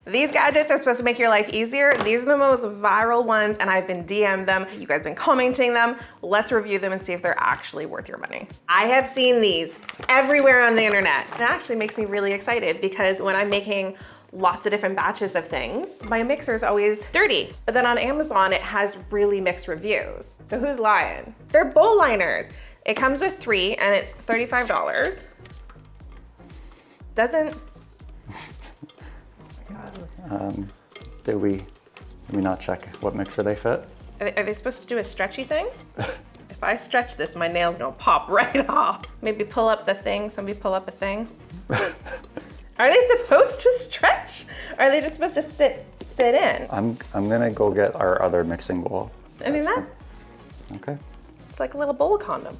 These gadgets are supposed to make your life easier. These are the most viral ones and I've been DM'd them. You guys have been commenting them. Let's review them and see if they're actually worth your money. I have seen these everywhere on the internet. It actually makes me really excited because when I'm making lots of different batches of things, my mixer is always dirty. But then on Amazon, it has really mixed reviews. So who's lying? They're bowl liners. It comes with 3 and it's $35. Doesn't, Did we not check what mixer they fit? are they supposed to do a stretchy thing? If I stretch this, my nail's gonna pop right off. Maybe pull up the thing, somebody pull up a thing. Are they supposed to stretch? Or are they just supposed to sit in? I'm gonna go get our other mixing bowl. I mean, Okay. it's like a little bowl condom.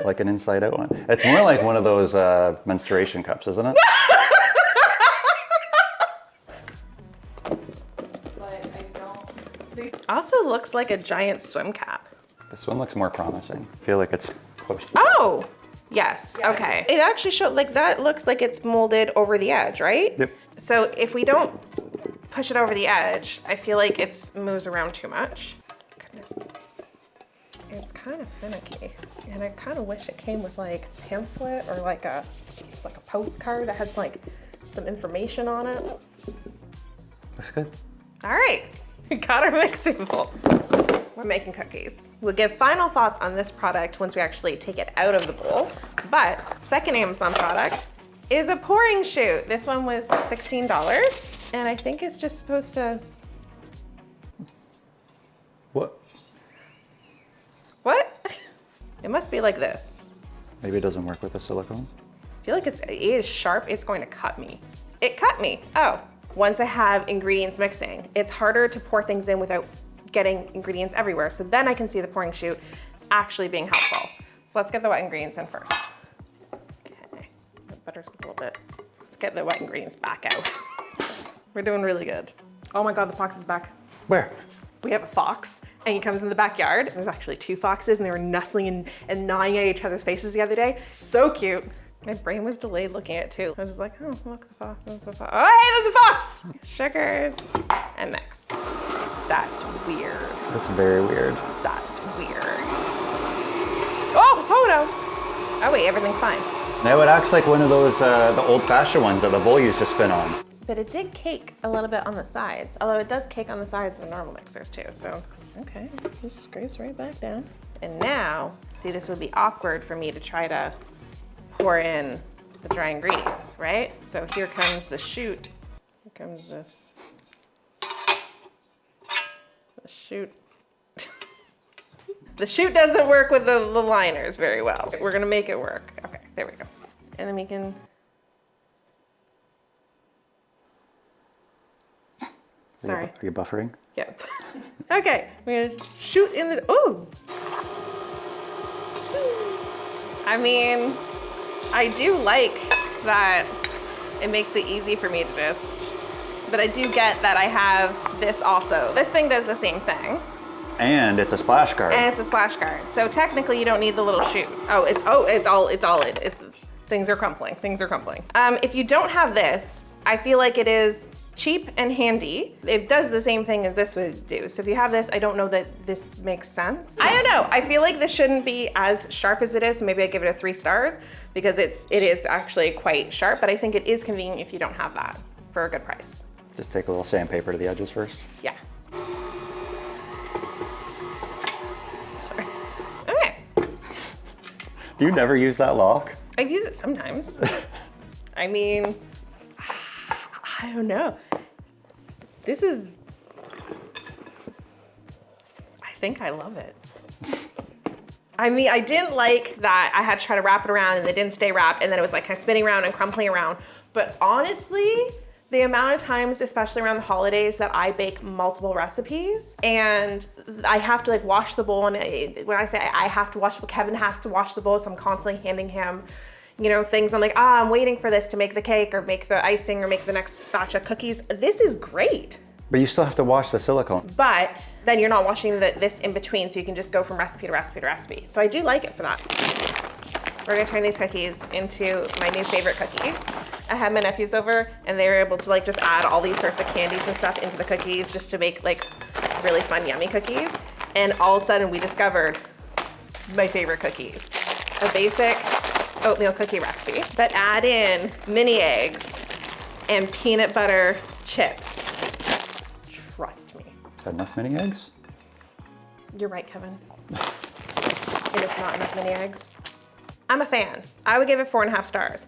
Like an inside out one. It's more like one of those menstruation cups, isn't it? Also looks like a giant swim cap. This one looks more promising. I feel like it's close to Oh, yes, okay. It actually showed, like that looks like it's molded over the edge, right? Yep. So if we don't push it over the edge, I feel like it moves around too much. Goodness. It's kind of finicky. And I kind of wish it came with like a pamphlet or like just like a postcard that has like some information on it. Looks good. All right, we got our mixing bowl. We're making cookies. We'll give final thoughts on this product once we actually take it out of the bowl. But second Amazon product is a pouring chute. This one was $16. And I think it's just supposed to... What? What? It must be like this. Maybe it doesn't work with the silicone. I feel like it is sharp. It's going to cut me. It cut me. Oh, once I have ingredients mixing, it's harder to pour things in without getting ingredients everywhere. So then I can see the pouring chute actually being helpful. So let's get the wet ingredients in first. Okay, the butter's a little bit. Let's get the wet ingredients back out. We're doing really good. Oh my God, the fox is back. Where? We have a fox and he comes in the backyard. There's actually 2 foxes and they were nestling and gnawing at each other's faces the other day. So cute. My brain was delayed looking at it too. I was like, oh, look, the fox, look, the fox. Oh, hey, there's a fox! Sugars and mix. That's weird. That's very weird. That's weird. Oh no. Oh wait, everything's fine. Now it acts like one of those, the old-fashioned ones that the bowl used to spin on. But it did cake a little bit on the sides, although it does cake on the sides of normal mixers too, so. Okay, this scrapes right back down. And now, see, this would be awkward for me to try to pour in the dry ingredients, right? So here comes the chute. Here comes the chute. The chute doesn't work with the liners very well. We're gonna make it work. Okay, there we go. And then we can. Sorry. Are you buffering? Yeah. Okay, we're gonna shoot in the, ooh. I mean, I do like that it makes it easy for me to just, but I do get that I have this also. This thing does the same thing. And it's a splash guard. And it's a splash guard. So technically you don't need the little chute. Things are crumpling, If you don't have this, I feel like it is cheap and handy. It does the same thing as this would do. So if you have this, I don't know that this makes sense. I don't know, I feel like this shouldn't be as sharp as it is. So maybe I give it a 3 stars because it is actually quite sharp, but I think it is convenient if you don't have that for a good price. Just take a little sandpaper to the edges first. Yeah. Sorry. Okay. Do you never use that lock? I use it sometimes. I mean, I don't know. This is, I think I love it. I mean, I didn't like that I had to try to wrap it around and it didn't stay wrapped and then it was like kind of spinning around and crumpling around. But honestly, the amount of times, especially around the holidays, that I bake multiple recipes and I have to like wash the bowl, and when I say I have to wash, Kevin has to wash the bowl, so I'm constantly handing him, you know, things. I'm like, I'm waiting for this to make the cake or make the icing or make the next batch of cookies. This is great. But you still have to wash the silicone. But then you're not washing this in between, so you can just go from recipe to recipe to recipe. So I do like it for that. We're gonna turn these cookies into my new favorite cookies. I had my nephews over and they were able to like just add all these sorts of candies and stuff into the cookies just to make like really fun, yummy cookies. And all of a sudden we discovered my favorite cookies. A basic oatmeal cookie recipe, but add in mini eggs and peanut butter chips. Trust me. Is that enough mini eggs? You're right, Kevin. It is not enough mini eggs. I'm a fan. I would give it 4.5 stars,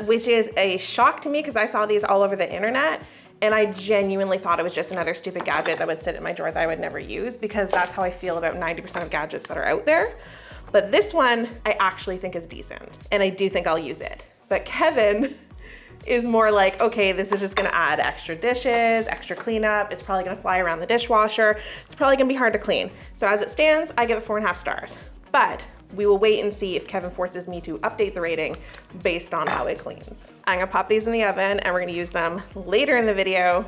which is a shock to me because I saw these all over the internet and I genuinely thought it was just another stupid gadget that would sit in my drawer that I would never use because that's how I feel about 90% of gadgets that are out there. But this one I actually think is decent and I do think I'll use it. But Kevin is more like, okay, this is just gonna add extra dishes, extra cleanup. It's probably gonna fly around the dishwasher. It's probably gonna be hard to clean. So as it stands, I give it 4.5 stars. But we will wait and see if Kevin forces me to update the rating based on how it cleans. I'm gonna pop these in the oven and we're gonna use them later in the video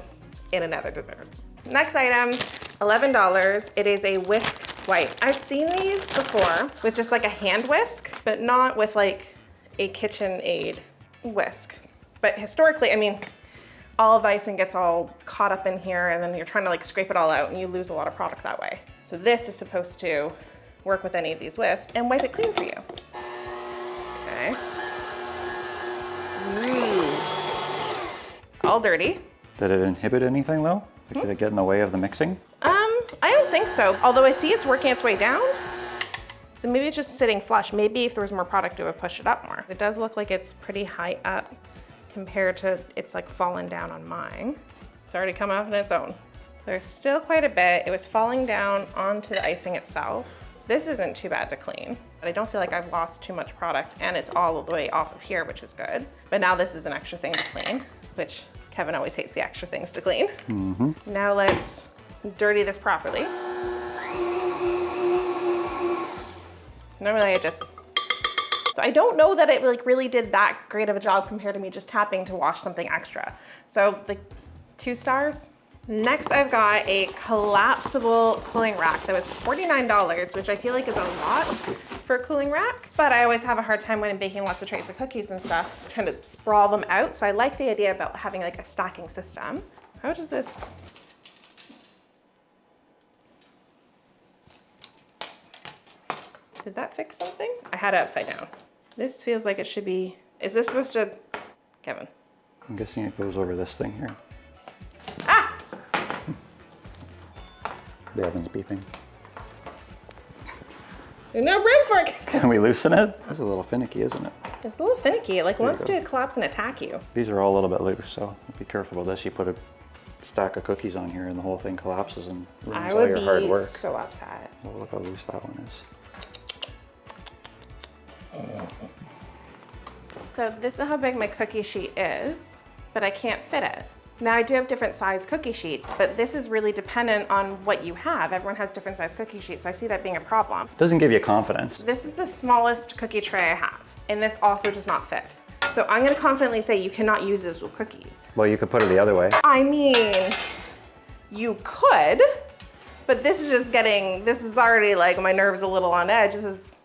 in another dessert. Next item, $11. It is a whisk wipe. I've seen these before with just like a hand whisk, but not with like a KitchenAid whisk. But historically, I mean, all of the icing gets all caught up in here and then you're trying to like scrape it all out and you lose a lot of product that way. So this is supposed to work with any of these whisks and wipe it clean for you. Okay. Ooh. All dirty. Did it inhibit anything though? Like, did it get in the way of the mixing? I don't think so. Although I see it's working its way down. So maybe it's just sitting flush. Maybe if there was more product, it would push it up more. It does look like it's pretty high up compared to it's like fallen down on mine. It's already come off on its own. There's still quite a bit. It was falling down onto the icing itself. This isn't too bad to clean, but I don't feel like I've lost too much product and it's all the way off of here, which is good. But now this is an extra thing to clean, which Kevin always hates the extra things to clean. Mm-hmm. Now let's dirty this properly. Normally I just, so I don't know that it like really did that great of a job compared to me just tapping to wash something extra. So like 2 stars. Next, I've got a collapsible cooling rack that was $49, which I feel like is a lot for a cooling rack, but I always have a hard time when I'm baking lots of trays of cookies and stuff, trying to sprawl them out. So I like the idea about having like a stacking system. How does this? Did that fix something? I had it upside down. This feels like it should be, is this supposed to, Kevin? I'm guessing it goes over this thing here. Ah! The oven's beeping. There's no room for it. Can we loosen it? It's a little finicky, isn't it? It's a little finicky. It like There you wants go. to collapse and attack you. These are all a little bit loose, so be careful with this. You put a stack of cookies on here and the whole thing collapses and ruins I all would your hard be work. so upset. Oh, look how loose that one is. So this is how big my cookie sheet is, but I can't fit it. Now I do have different size cookie sheets, but this is really dependent on what you have. Everyone has different size cookie sheets, so I see that being a problem. Doesn't give you confidence. This is the smallest cookie tray I have, and this also does not fit. So I'm gonna confidently say you cannot use this with cookies. Well, you could put it the other way. I mean, you could, but this is just getting, this is already like my nerves a little on edge. This is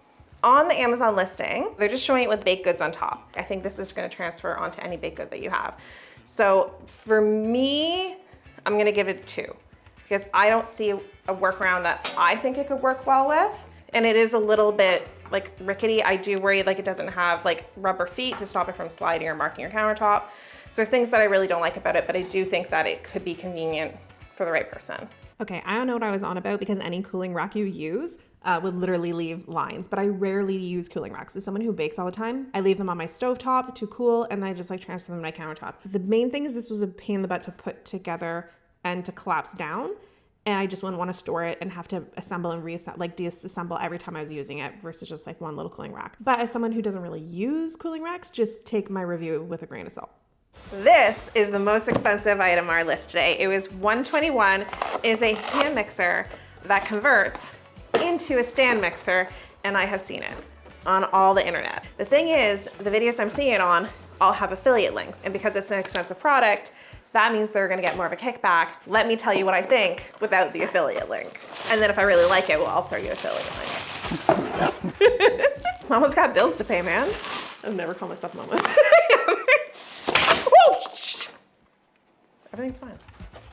on the Amazon listing. They're just showing it with baked goods on top. I think this is gonna transfer onto any baked good that you have. So for me, I'm gonna give it a 2 because I don't see a workaround that I think it could work well with. And it is a little bit like rickety. I do worry like it doesn't have like rubber feet to stop it from sliding or marking your countertop. So there's things that I really don't like about it, but I do think that it could be convenient for the right person. Okay, I don't know what I was on about because any cooling rack you use would literally leave lines, but I rarely use cooling racks. As someone who bakes all the time, I leave them on my stovetop to cool and then I just like transfer them to my countertop. The main thing is this was a pain in the butt to put together and to collapse down. And I just wouldn't want to store it and have to assemble and reassemble, like disassemble every time I was using it versus just like one little cooling rack. But as someone who doesn't really use cooling racks, just take my review with a grain of salt. This is the most expensive item on our list today. It was $121. It is a hand mixer that converts into a stand mixer, and I have seen it on all the internet. The thing is, the videos I'm seeing it on all have affiliate links, and because it's an expensive product, that means they're gonna get more of a kickback. Let me tell you what I think without the affiliate link. And then if I really like it, well, I'll throw you affiliate link. Mama's got bills to pay, man. I've never called myself mama. Everything's fine.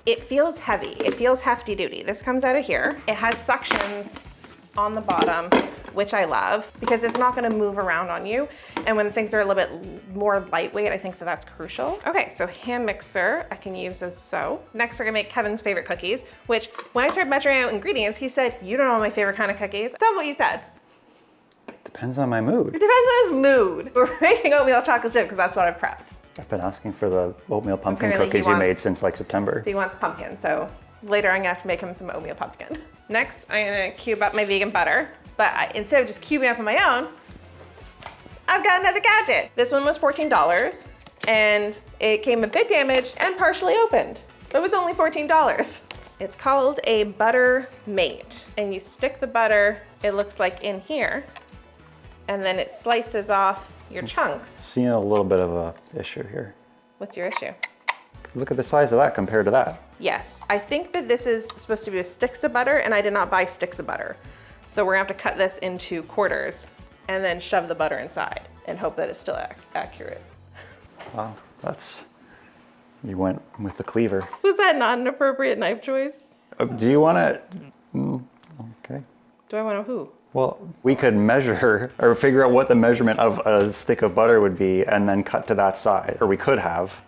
It feels heavy. It feels hefty duty. This comes out of here. It has suctions on the bottom, which I love because it's not gonna move around on you. And when things are a little bit more lightweight, I think that that's crucial. Okay, so hand mixer I can use as so. Next, we're gonna make Kevin's favorite cookies, which when I started measuring out ingredients, he said, you don't know my favorite kind of cookies. That's what you said. Depends on my mood. It depends on his mood. We're making oatmeal chocolate chip because that's what I've prepped. I've been asking for the oatmeal pumpkin Apparently he cookies you made wants- since like September. He wants pumpkin, so later I'm gonna have to make him some oatmeal pumpkin. Next, I'm gonna cube up my vegan butter, but instead of just cubing up on my own, I've got another gadget. This one was $14, and it came a bit damaged and partially opened, but it was only $14. It's called a butter mate, and you stick the butter, it looks like in here, and then it slices off your chunks. Seeing a little bit of a issue here. What's your issue? Look at the size of that compared to that. Yes, I think that this is supposed to be with sticks of butter, and I did not buy sticks of butter. So we're gonna have to cut this into quarters and then shove the butter inside and hope that it's still accurate. Wow, you went with the cleaver. Was that not an appropriate knife choice? Do you want to, okay. Do I want to who? Well, we could measure or figure out what the measurement of a stick of butter would be and then cut to that size, or we could have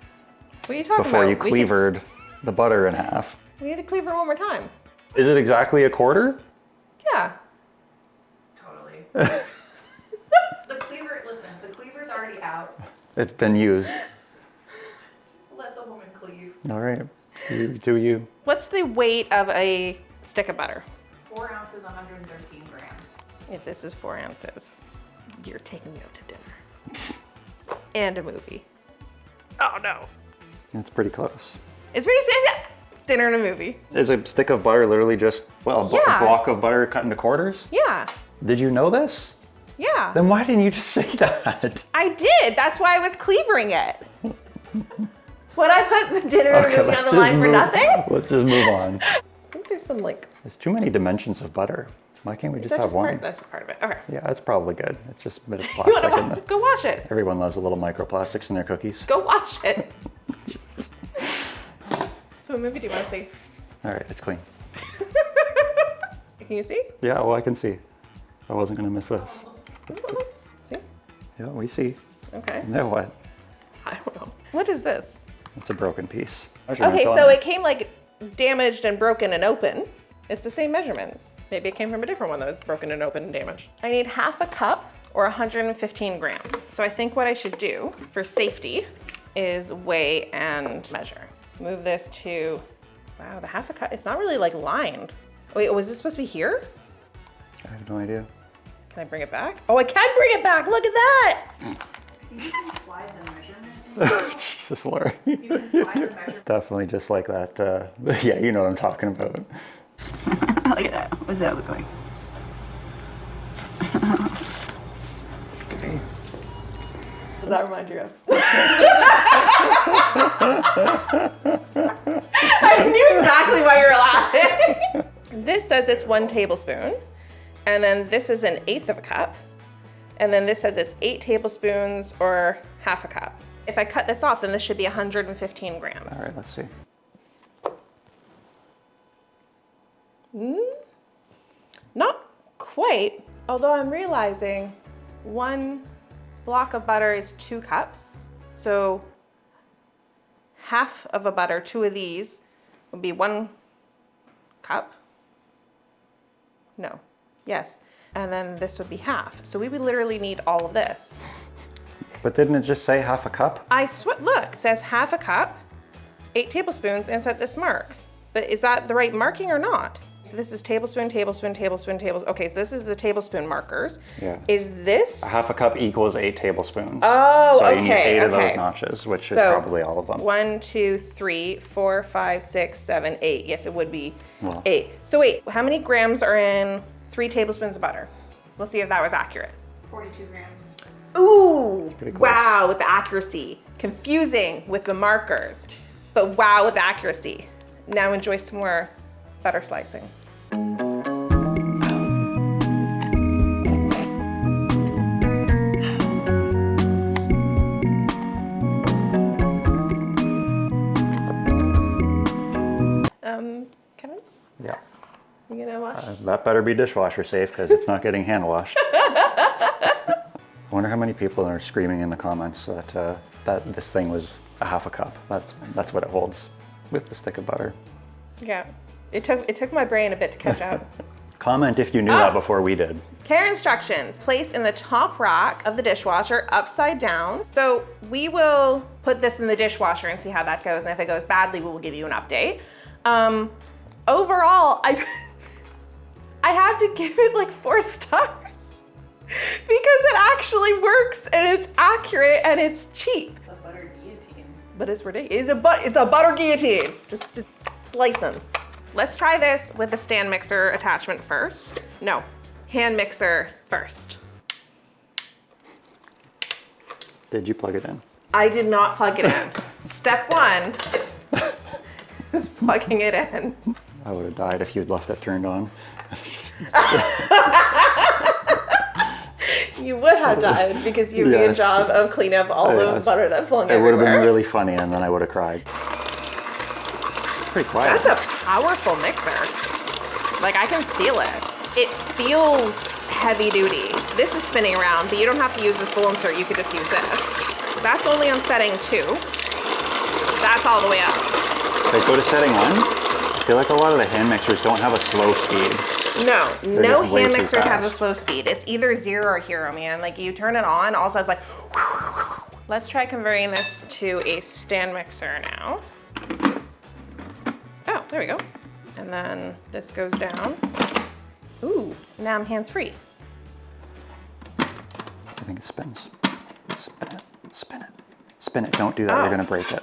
What are you talking before about? you cleavered the butter in half. We need to cleaver one more time. Is it exactly a quarter? Yeah. Totally. The cleaver's already out. It's been used. Let the woman cleave. All right, you do you. What's the weight of a stick of butter? 4 ounces, 113 grams. If this is 4 ounces, you're taking me out to dinner. And a movie. Oh no. It's pretty close. It's really dinner and a movie. Is a stick of butter literally just, well, a Yeah. block of butter cut into quarters? Yeah. Did you know this? Yeah. Then why didn't you just say that? I did. That's why I was cleavering it. Would I put the dinner and a movie on the line for nothing? Let's just move on. I think there's some like. There's too many dimensions of butter. Why can't we just That's have just one? part. That's just part of it. Okay. Yeah, that's probably good. It's just a bit of You want plastic in to there. go wash it? Everyone loves a little microplastics in their cookies. Go wash it. So what movie do you want to see? All right, it's clean. Can you see? Yeah, well, I can see. I wasn't gonna miss this. See? Yeah, we see. Okay. Now what? I don't know. What is this? It's a broken piece. Okay, so it came like damaged and broken and open. It's the same measurements. Maybe it came from a different one that was broken and open and damaged. I need half a cup or 115 grams. So I think what I should do for safety is weigh and measure. Move this to, wow, the half a cup, it's not really like lined. Wait, was this supposed to be here? I have no idea. Can I bring it back? Oh, I can bring it back, look at that! You can slide the measurement in. Jesus, Laura. You can slide the measurement. Definitely just like that. Yeah, you know what I'm talking about. Look at that. What does that look like? Does that remind you of? I knew exactly why you were laughing. This says it's 1 tablespoon, and then this is 1/8 of a cup, and then this says it's 8 tablespoons or half a cup. If I cut this off, then this should be 115 grams. All right, let's see. Not quite, although I'm realizing 1 block of butter is 2 cups. So half of a butter, 2 of these would be 1 cup. No, yes. And then this would be half. So we would literally need all of this. But didn't it just say half a cup? Look, it says half a cup, 8 tablespoons, and it's at this mark. But is that the right marking or not? So this is tablespoon, tablespoon, tablespoon, tablespoon. Okay, so this is the tablespoon markers. Yeah. Is this? Half a cup equals 8 tablespoons. Oh, so okay. So you need 8 of okay. those notches, which is So, probably all of them. 1, 2, 3, 4, 5, 6, 7, 8. Yes, it would be Well. 8. So wait, how many grams are in 3 tablespoons of butter? We'll see if that was accurate. 42 grams. Ooh, pretty close. wow with the accuracy. Confusing with the markers, but wow with the accuracy. Now enjoy some more butter slicing. You gonna wash? That better be dishwasher safe because it's not getting hand washed. I wonder how many people are screaming in the comments that that this thing was a half a cup. That's what it holds with the stick of butter. Yeah. It took my brain a bit to catch up. Comment if you knew that before we did. Care instructions. Place in the top rack of the dishwasher upside down. So we will put this in the dishwasher and see how that goes. And if it goes badly, we will give you an update. Overall, I have to give it like 4 stars because it actually works and it's accurate and it's cheap. The butter guillotine. But it's ridiculous. It's a butter guillotine. Just slice them. Let's try this with the stand mixer attachment first. No, hand mixer first. Did you plug it in? I did not plug it in. Step 1 is plugging it in. I would have died if you'd left it turned on. You would have died because you did a job of cleaning up all the butter that flung It would have everywhere. been really funny and then I would have cried. Pretty quiet. That's a powerful mixer. Like I can feel it. It feels heavy duty. This is spinning around, but you don't have to use this bowl insert. You could just use this. That's only on setting 2. That's all the way up. Okay, go to setting 1. I feel like a lot of the hand mixers don't have a slow speed. No, They're no just way hand too mixers have a fast. slow speed. It's either 0 or hero, man. Like you turn it on, all of a sudden it's like, let's try converting this to a stand mixer now. Oh, there we go. And then this goes down. Ooh, now I'm hands-free. I think it spins. Spin it, spin it, spin it. Don't do that, Oh. you're gonna break it.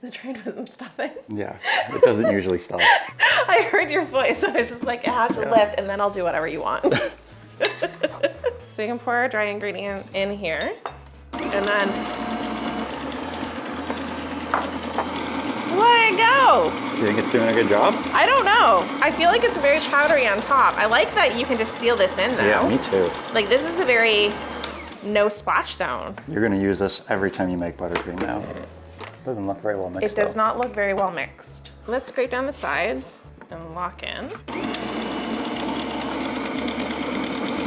The train wasn't stopping. Yeah, it doesn't usually stop. I heard your voice, and I was just like, it has to lift, and then I'll do whatever you want. So you can pour our dry ingredients in here, and then let it go. You think it's doing a good job? I don't know. I feel like it's very powdery on top. I like that you can just seal this in though. Yeah, me too. Like this is a very no splash zone. You're gonna use this every time you make buttercream now. Doesn't look very well mixed. It does though. not look very well mixed. Let's scrape down the sides and lock in.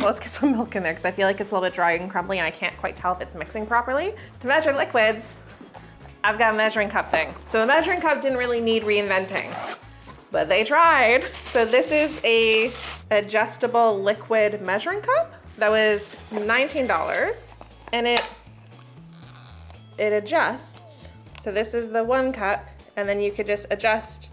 Let's get some milk in there because I feel like it's a little bit dry and crumbly and I can't quite tell if it's mixing properly. To measure liquids, I've got a measuring cup thing. So the measuring cup didn't really need reinventing, but they tried. So this is a adjustable liquid measuring cup that was $19 and it adjusts. So this is the 1 cup and then you could just adjust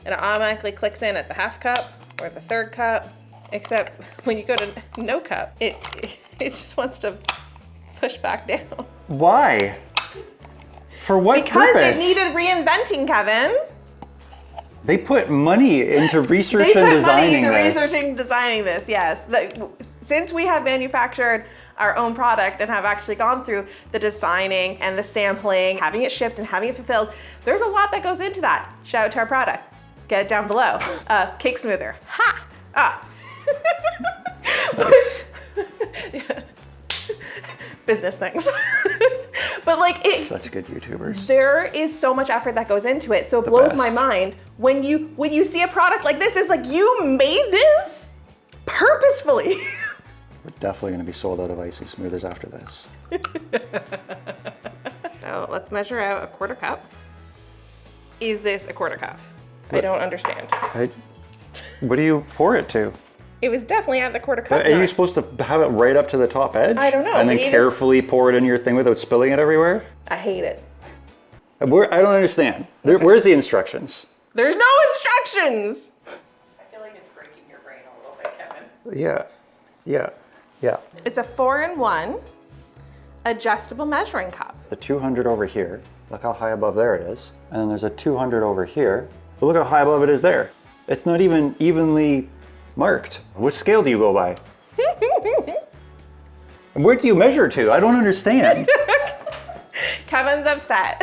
and it automatically clicks in at the half cup or the 3rd cup, except when you go to no cup, it just wants to push back down. Why? For what Because purpose? it needed reinventing, Kevin. They put money into research They and put money designing into this. researching and designing this, yes. Since we have manufactured our own product and have actually gone through the designing and the sampling, having it shipped and having it fulfilled, there's a lot that goes into that. Shout out to our product. Get it down below. Cake smoother. Ha! Ah. Yeah. Business things. But like Such good YouTubers. there is so much effort that goes into it. So it blows my best. mind when you see a product like this. It's like you made this purposefully. We're definitely going to be sold out of icing smoothers after this. So let's measure out a 1/4 cup. Is this a 1/4 cup? I don't understand. What do you pour it to? It was definitely at the 1/4 cup. Are you mark. supposed to have it right up to the top edge? I don't know, And then but even- carefully pour it into your thing without spilling it everywhere? I hate it. I don't understand. Where's the instructions? There's no instructions. I feel like it's breaking your brain a little bit, Kevin. Yeah. It's a 4-in-1 adjustable measuring cup. The 200 over here. Look how high above there it is. And then there's a 200 over here. But look how high above it is there. It's not even evenly marked. What scale do you go by? Where do you measure to? I don't understand. Kevin's upset.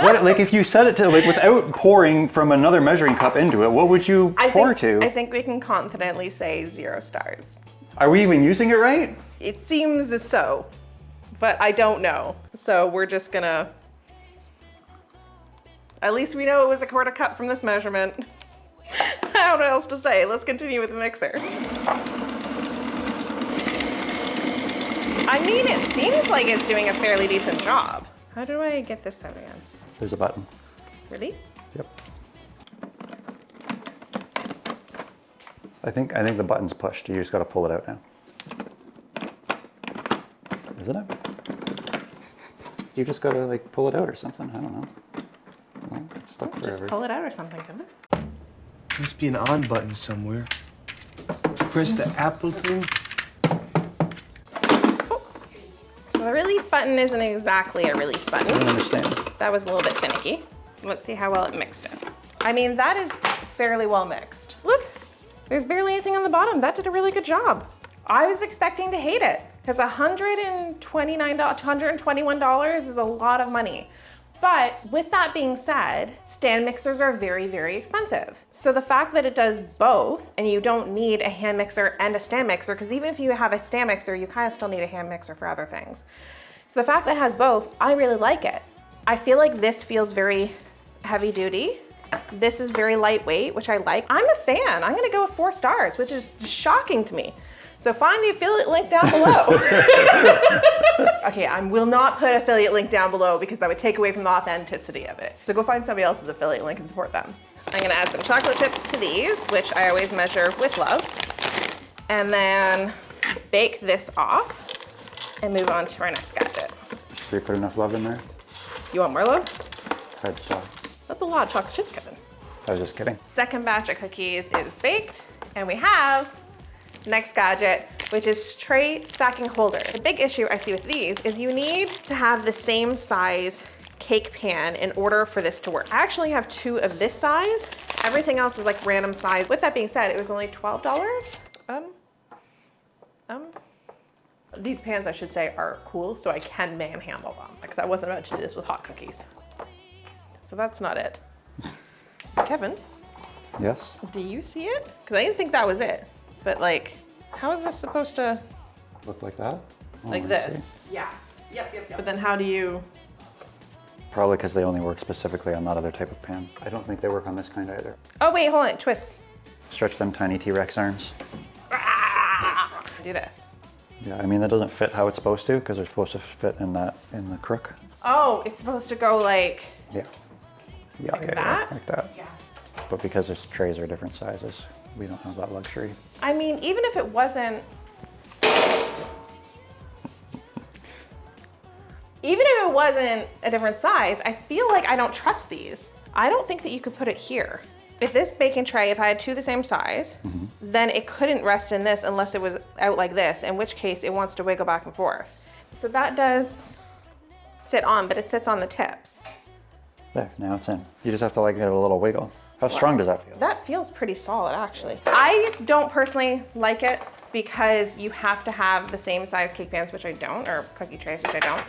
What, like if you set it to, like without pouring from another measuring cup into it, what would you pour to? I think we can confidently say 0 stars. Are we even using it right? It seems so, but I don't know. So we're just gonna, at least we know it was a 1/4 cup from this measurement. know what else to say. Let's continue with the mixer. I mean, it seems like it's doing a fairly decent job. How do I get this out again? There's a button. Release? Yep. I think the button's pushed. You just got to pull it out now. Isn't it? You just got to like pull it out or something. I don't know. Well, it's stuck forever. Just pull it out or something, Kevin. Must be an on button somewhere. Press the Apple thing. So the release button isn't exactly a release I don't button. understand. That was a little bit finicky. Let's see how well it mixed it. I mean, that is fairly well mixed. Look, there's barely anything on the bottom. That did a really good job. I was expecting to hate it because $129, $121 is a lot of money. But with that being said, stand mixers are very, very expensive. So the fact that it does both and you don't need a hand mixer and a stand mixer, because even if you have a stand mixer, you kind of still need a hand mixer for other things. So the fact that it has both, I really like it. I feel like this feels very heavy duty. This is very lightweight, which I like. I'm a fan. I'm gonna go with 4 stars, which is shocking to me. So find the affiliate link down below. Okay, I will not put affiliate link down below because that would take away from the authenticity of it. So go find somebody else's affiliate link and support them. I'm gonna add some chocolate chips to these, which I always measure with love. And then bake this off and move on to our next gadget. Did you put enough love in there? You want more love? It's hard to tell. That's a lot of chocolate chips, Kevin. I was just kidding. Second batch of cookies is baked, and we have next gadget, which is tray stacking holders. The big issue I see with these is you need to have the same size cake pan in order for this to work. I actually have 2 of this size. Everything else is like random size. With that being said, it was only $12. These pans, I should say, are cool, so I can manhandle them because I wasn't about to do this with hot cookies. So that's not it. Kevin, Yes? do you see it? Because I didn't think that was it. But like, how is this supposed to, Look like that? Oh, like let me this? see. Yeah. Yep. But then how do you, Probably because they only work specifically on that other type of pan. I don't think they work on this kind either. oh wait, hold on, twist. Stretch them tiny T-Rex arms. Do this. Yeah, I mean that doesn't fit how it's supposed to because they're supposed to fit in the crook. Oh, it's supposed to go like, Yeah. Yeah, Like yeah, that? yeah, like that. Yeah. But because its trays are different sizes, we don't have that luxury. I mean, even if it wasn't, a different size, I feel like I don't trust these. I don't think that you could put it here. If this baking tray, if I had 2 the same size, then it couldn't rest in this unless it was out like this, in which case it wants to wiggle back and forth. So that does sit on, but it sits on the tips. There, now it's in. You just have to like give it a little wiggle. How strong does that feel? That feels pretty solid, actually. I don't personally like it because you have to have the same size cake pans, which I don't, or cookie trays, which I don't.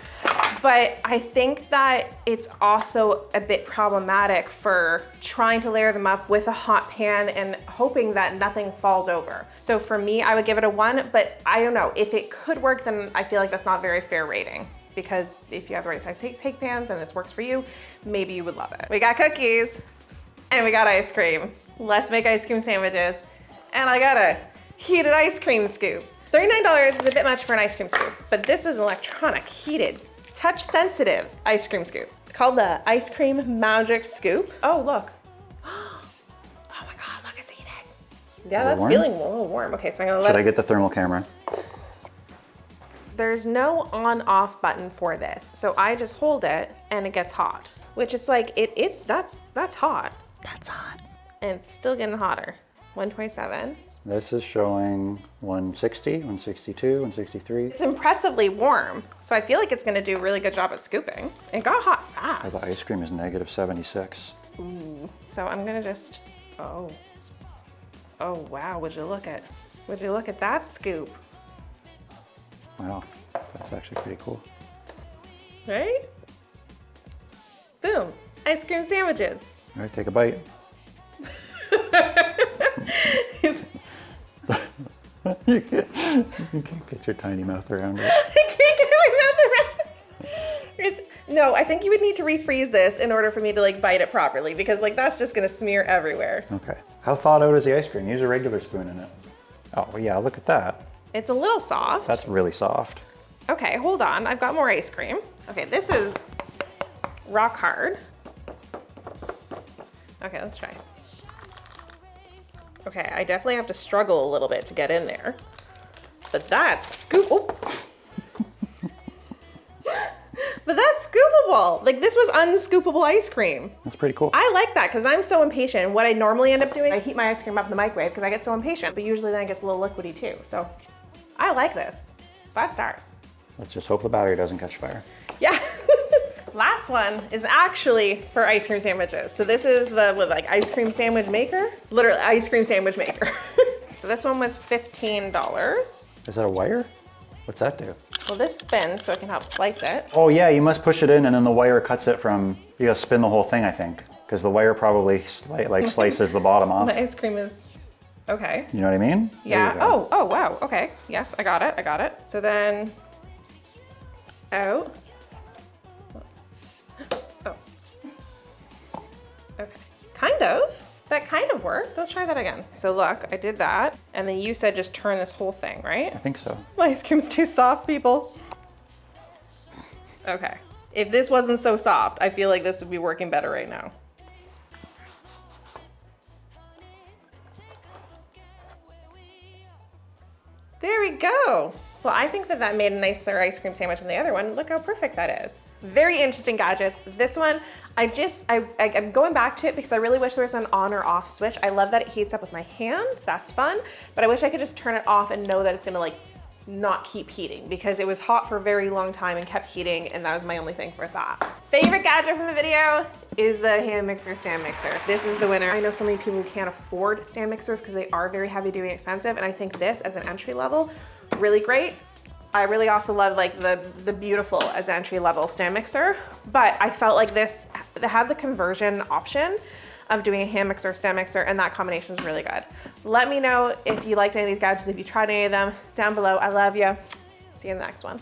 But I think that it's also a bit problematic for trying to layer them up with a hot pan and hoping that nothing falls over. So for me, I would give it a 1, but I don't know. If it could work, then I feel like that's not a very fair rating. Because if you have the right size cake pans and this works for you, maybe you would love it. We got cookies and we got ice cream. Let's make ice cream sandwiches. And I got a heated ice cream scoop. $39 is a bit much for an ice cream scoop, but this is an electronic, heated, touch-sensitive ice cream scoop. It's called the Ice Cream Magic Scoop. Oh, look. Oh my God, look, it's heated. Yeah, that's warm? feeling a little warm. Okay, so I'm gonna let Should it. I get the thermal camera? There's no on-off button for this, so I just hold it and it gets hot, which is like, that's hot. That's hot. And it's still getting hotter. 127. This is showing 160, 162, 163. It's impressively warm, so I feel like it's gonna do a really good job at scooping. It got hot Oh, the fast. ice cream is negative 76. So I'm gonna just, oh wow, would you look at that scoop, Wow, that's actually pretty cool. right? Boom, ice cream sandwiches. All right, take a bite. You can't get your tiny mouth around it. I can't get my mouth around it. It's No, I think you would need to refreeze this in order for me to like bite it properly because like that's just gonna smear everywhere. Okay. How thawed out is the ice cream? Use a regular spoon in it. Oh, well, yeah, look at that. It's a little soft. That's really soft. Okay, hold on. I've got more ice cream. Okay, this is rock hard. Okay, let's try. Okay, I definitely have to struggle a little bit to get in there. But that's But that's scoopable. Like this was unscoopable ice cream. That's pretty cool. I like that because I'm so impatient. What I normally end up doing, I heat my ice cream up in the microwave because I get so impatient, but usually then it gets a little liquidy too. So I like this. 5 stars. Let's just hope the battery doesn't catch fire. Yeah. Last one is actually for ice cream sandwiches. So this is the like ice cream sandwich maker. Literally ice cream sandwich maker. So this one was $15. Is that a wire? What's that do? Well, this spins so I can help slice it. Oh yeah, you must push it in and then the wire cuts it from, you gotta spin the whole thing, I think. Because the wire probably slices the bottom off. The ice cream is, okay. You know what I mean? Yeah, oh wow, okay. Yes, I got it. So then, out. Oh. Okay, kind of. That kind of worked. Let's try that again. So look, I did that. And then you said just turn this whole thing, right? I think so. My ice cream's too soft, people. Okay. If this wasn't so soft, I feel like this would be working better right now. There we go. Well, I think that made a nicer ice cream sandwich than the other one. Look how perfect that is. Very interesting gadgets. This one, I'm going back to it because I really wish there was an on or off switch. I love that it heats up with my hand. That's fun. But I wish I could just turn it off and know that it's gonna like not keep heating because it was hot for a very long time and kept heating, and that was my only thing for that. Favorite gadget from the video is the hand mixer stand mixer. This is the winner. I know so many people who can't afford stand mixers because they are very heavy duty and expensive, and I think this as an entry level, really great. I really also love like the beautiful as entry level stand mixer, but I felt like this had the conversion option of doing a hand mixer, stand mixer, and that combination is really good. Let me know if you liked any of these gadgets, if you tried any of them down below. I love you. See you in the next one.